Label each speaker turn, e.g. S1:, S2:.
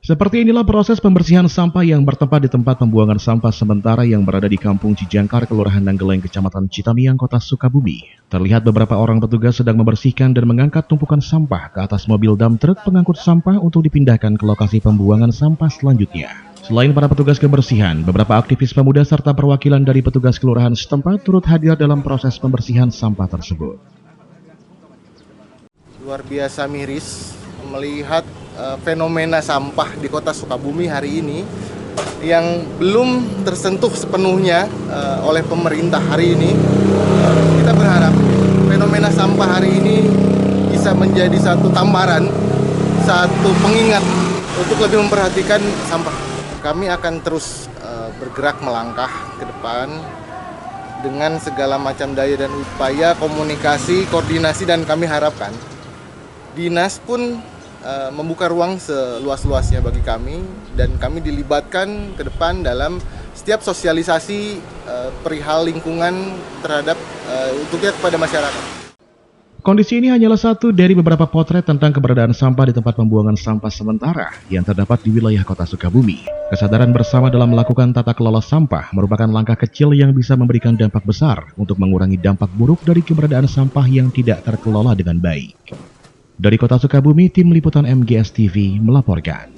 S1: Seperti inilah proses pembersihan sampah yang bertempat di tempat pembuangan sampah sementara yang berada di Kampung Cijangkar, Kelurahan Nanggeleng, Kecamatan Citamiang, Kota Sukabumi. Terlihat beberapa orang petugas sedang membersihkan dan mengangkat tumpukan sampah ke atas mobil dump truk pengangkut sampah untuk dipindahkan ke lokasi pembuangan sampah selanjutnya. Selain para petugas kebersihan, beberapa aktivis pemuda serta perwakilan dari petugas kelurahan setempat turut hadir dalam proses pembersihan sampah tersebut.
S2: Luar biasa miris melihat fenomena sampah di Kota Sukabumi hari ini yang belum tersentuh sepenuhnya oleh pemerintah hari ini. Kita berharap fenomena sampah hari ini bisa menjadi satu tambaran, satu pengingat untuk lebih memperhatikan sampah. Kami akan terus bergerak melangkah ke depan dengan segala macam daya dan upaya, komunikasi, koordinasi, dan kami harapkan dinas pun membuka ruang seluas-luasnya bagi kami, dan kami dilibatkan ke depan dalam setiap sosialisasi perihal lingkungan terhadap untuknya kepada masyarakat.
S1: Kondisi ini hanyalah satu dari beberapa potret tentang keberadaan sampah di tempat pembuangan sampah sementara yang terdapat di wilayah Kota Sukabumi. Kesadaran bersama dalam melakukan tata kelola sampah merupakan langkah kecil yang bisa memberikan dampak besar untuk mengurangi dampak buruk dari keberadaan sampah yang tidak terkelola dengan baik. Dari Kota Sukabumi, tim liputan MGS TV melaporkan.